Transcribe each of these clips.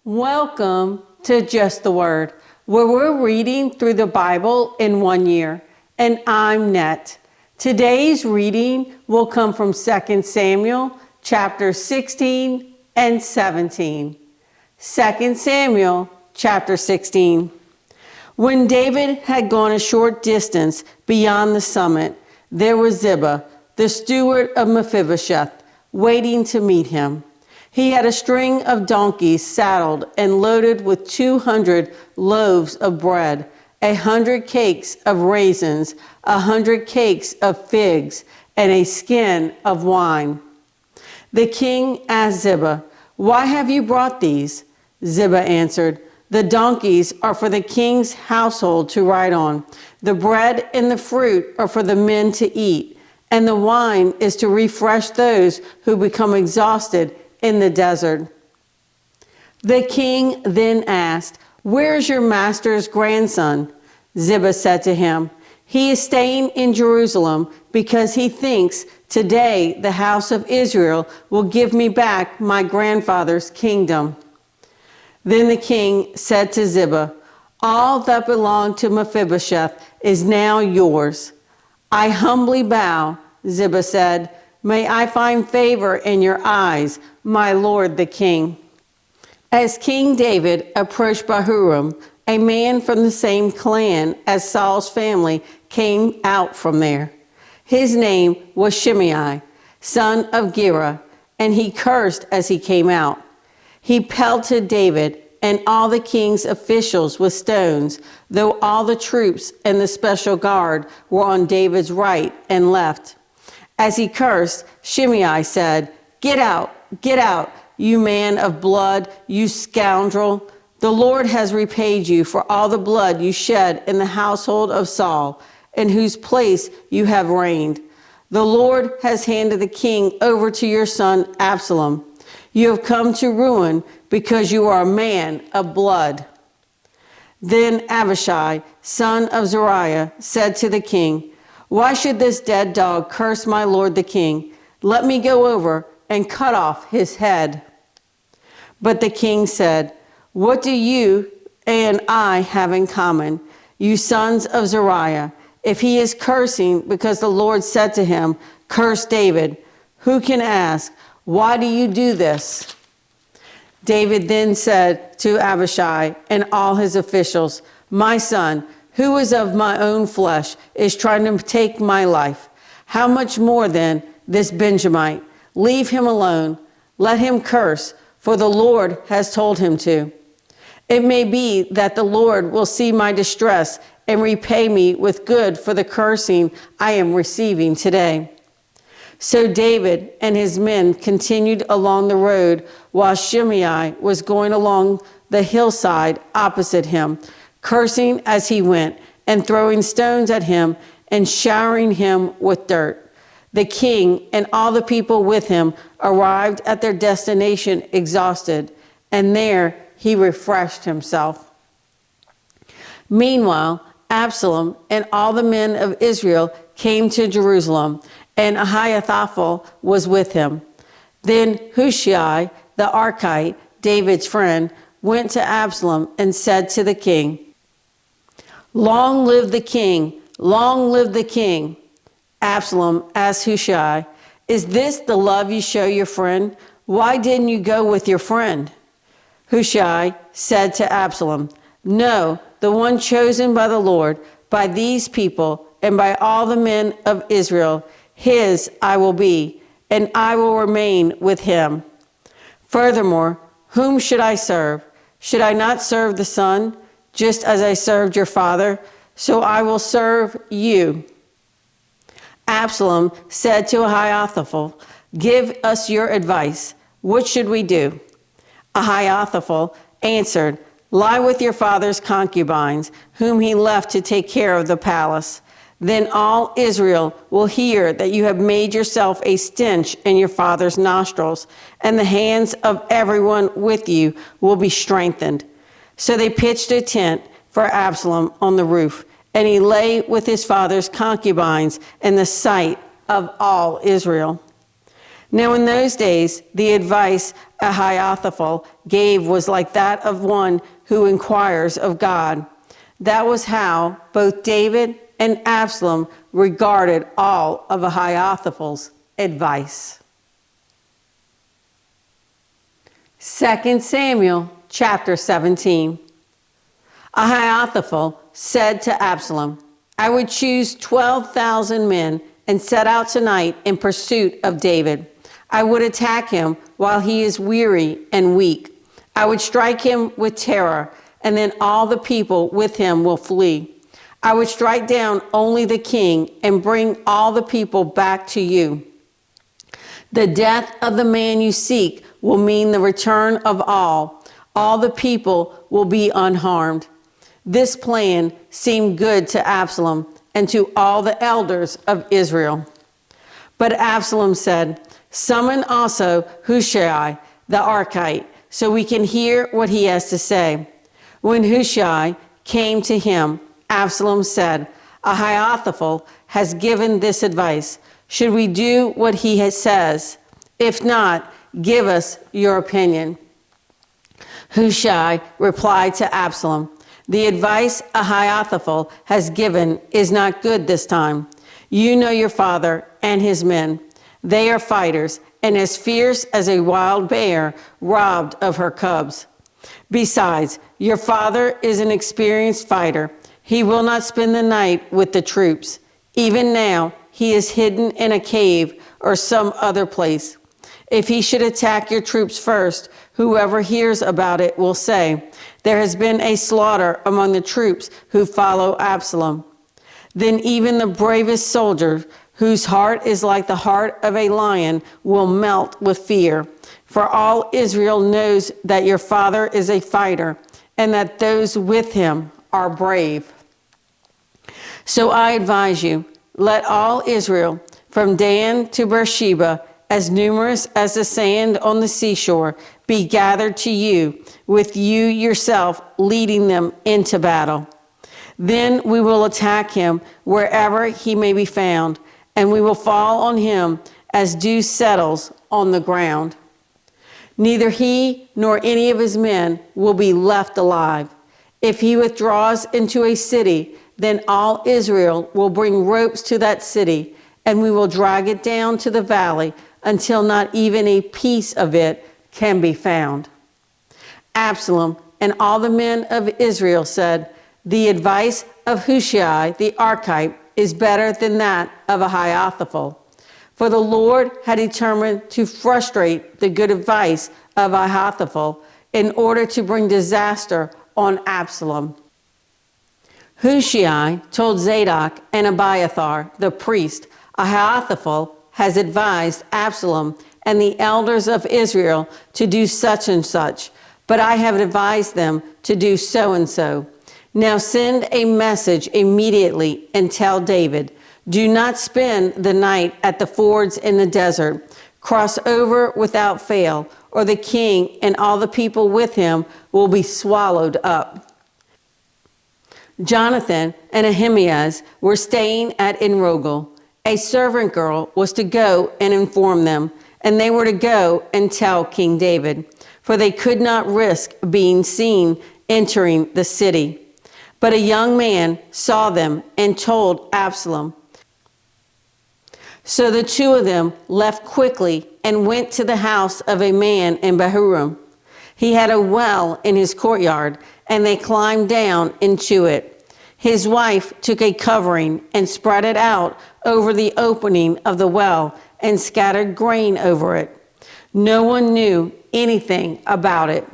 Welcome to Just the Word, where we're reading through the Bible in 1 year. And I'm Net. Today's reading will come from 2 Samuel chapter 16 and 17. 2 Samuel chapter 16. When David had gone a short distance beyond the summit, there was Ziba, the steward of Mephibosheth, waiting to meet him. He had a string of donkeys saddled and loaded with 200 loaves of bread, 100 cakes of raisins, 100 cakes of figs, and a skin of wine. The king asked Ziba, "Why have you brought these?" Ziba answered, "The donkeys are for the king's household to ride on. The bread and the fruit are for the men to eat, and the wine is to refresh those who become exhausted in the desert." The king then asked, "Where is your master's grandson?" Ziba said to him, "He is staying in Jerusalem because he thinks today the house of Israel will give me back my grandfather's kingdom." Then the king said to Ziba, "All that belonged to Mephibosheth is now yours." "I humbly bow," Ziba said. "May I find favor in your eyes, my lord the king." As King David approached Bahurim, a man from the same clan as Saul's family came out from there. His name was Shimei, son of Gera, and he cursed as he came out. He pelted David and all the king's officials with stones, though all the troops and the special guard were on David's right and left. As he cursed, Shimei said, get out, you man of blood, you scoundrel. The Lord has repaid you for all the blood you shed in the household of Saul, in whose place you have reigned. The Lord has handed the king over to your son Absalom. You have come to ruin because you are a man of blood." Then Abishai, son of Zeruiah, said to the king, "Why should this dead dog curse my lord the king? Let me go over and cut off his head." But the king said, "What do you and I have in common, you sons of Zeruiah? If he is cursing because the Lord said to him, 'Curse David,' who can ask, 'Why do you do this?'" David then said to Abishai and all his officials, "My son, who is of my own flesh, is trying to take my life. How much more then this Benjamite? Leave him alone. Let him curse, for the Lord has told him to. It may be that the Lord will see my distress and repay me with good for the cursing I am receiving today." So David and his men continued along the road while Shimei was going along the hillside opposite him, cursing as he went and throwing stones at him and showering him with dirt. The king and all the people with him arrived at their destination exhausted, and there he refreshed himself. Meanwhile, Absalom and all the men of Israel came to Jerusalem, and Ahithophel was with him. Then Hushai, the Archite, David's friend, went to Absalom and said to the king, "Long live the king! Long live the king!" Absalom asked Hushai, "Is this the love you show your friend? Why didn't you go with your friend?" Hushai said to Absalom, "No, the one chosen by the Lord, by these people, and by all the men of Israel, his I will be, and I will remain with him. Furthermore, whom should I serve? Should I not serve the Son, just as I served your father? So I will serve you." Absalom said to Ahithophel, "Give us your advice. What should we do?" Ahithophel answered, "Lie with your father's concubines, whom he left to take care of the palace. Then all Israel will hear that you have made yourself a stench in your father's nostrils, and the hands of everyone with you will be strengthened." So they pitched a tent for Absalom on the roof, and he lay with his father's concubines in the sight of all Israel. Now in those days, the advice Ahithophel gave was like that of one who inquires of God. That was how both David and Absalom regarded all of Ahithophel's advice. 2 Samuel chapter 17. Ahithophel said to Absalom, I would choose 12,000 men and set out tonight in pursuit of David. I would attack him while he is weary and weak. I would strike him with terror, and then all the people with him will flee. I would strike down only the king and bring all the people back to you. The death of the man you seek will mean the return of all. All the people will be unharmed. This plan seemed good to Absalom and to all the elders of Israel. But Absalom said, summon also Hushai the Archite, so we can hear what he has to say. When Hushai came to him, Absalom said, Ahithophel has given this advice. Should we do what he says? If not, give us your opinion. Hushai replied to Absalom, the advice Ahithophel has given is not good this time. You know your father and his men. They are fighters and as fierce as a wild bear robbed of her cubs. Besides, your father is an experienced fighter. He will not spend the night with the troops. Even now, he is hidden in a cave or some other place. If he should attack your troops first, whoever hears about it will say, there has been a slaughter among the troops who follow Absalom. Then even the bravest soldier, whose heart is like the heart of a lion, will melt with fear. For all Israel knows that your father is a fighter, and that those with him are brave. So I advise you, let all Israel, from Dan to Beersheba, as numerous as the sand on the seashore, be gathered to you, with you yourself leading them into battle. Then we will attack him wherever he may be found, and we will fall on him as dew settles on the ground. Neither he nor any of his men will be left alive. If he withdraws into a city, then all Israel will bring ropes to that city, and we will drag it down to the valley until not even a piece of it can be found. Absalom and all the men of Israel said, the advice of Hushai the Archite is better than that of Ahithophel. For the Lord had determined to frustrate the good advice of Ahithophel in order to bring disaster on Absalom. Hushai told Zadok and Abiathar, the priest, Ahithophel has advised Absalom and the elders of Israel to do such and such, but I have advised them to do so and so. Now send a message immediately and tell David, do not spend the night at the fords in the desert. Cross over without fail, or the king and all the people with him will be swallowed up. Jonathan and Ahimaaz were staying at Enrogel. A servant girl was to go and inform them, and they were to go and tell King David, for they could not risk being seen entering the city. But a young man saw them and told Absalom. So the two of them left quickly and went to the house of a man in Bahurim. He had a well in his courtyard, and they climbed down into it. His wife took a covering and spread it out over the opening of the well and scattered grain over it. No one knew anything about it.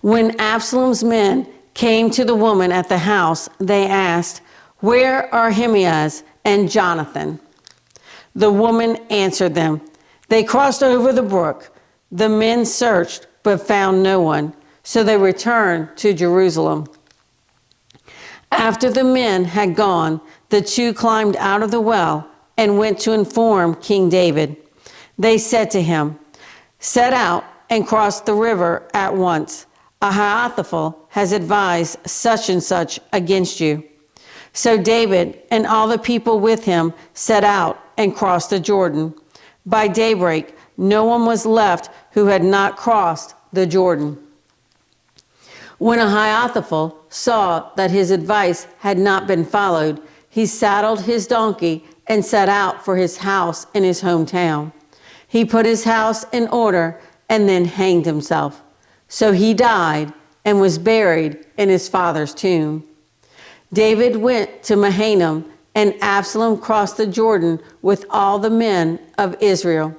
When Absalom's men came to the woman at the house, they asked, where are Ahimaaz and Jonathan? The woman answered them, they crossed over the brook. The men searched but found no one, so they returned to Jerusalem. After the men had gone, the two climbed out of the well and went to inform King David. They said to him, set out and cross the river at once. Ahithophel has advised such and such against you. So David and all the people with him set out and crossed the Jordan. By daybreak, no one was left who had not crossed the Jordan. When Ahithophel saw that his advice had not been followed, he saddled his donkey and set out for his house in his hometown. He put his house in order and then hanged himself. So he died and was buried in his father's tomb. David went to Mahanaim, and Absalom crossed the Jordan with all the men of Israel.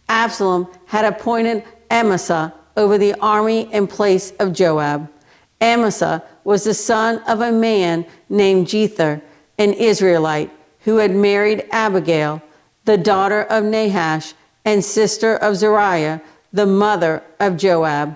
Absalom had appointed Amasa over the army in place of Joab. Amasa was the son of a man named Jether, an Israelite, who had married Abigail, the daughter of Nahash and sister of Zeruiah, the mother of Joab.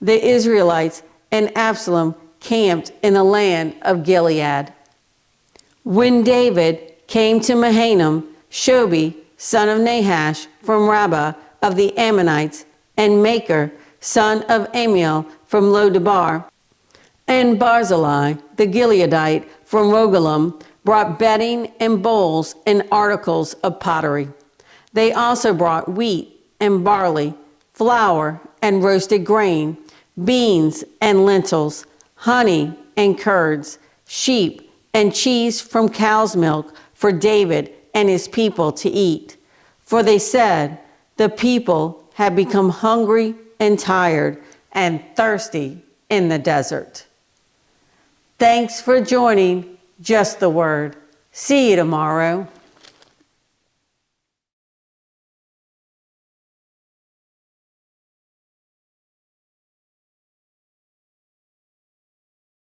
The Israelites and Absalom camped in the land of Gilead. When David came to Mahanaim, Shobi, son of Nahash, from Rabbah of the Ammonites, and Makir, son of Amiel, from Lodebar, and Barzillai, the Gileadite, from Rogelim, brought bedding and bowls and articles of pottery. They also brought wheat and barley, flour and roasted grain, beans and lentils, honey and curds, sheep and cheese from cow's milk for David and his people to eat. For they said, the people had become hungry and tired and thirsty in the desert. Thanks for joining Just the Word. See you tomorrow.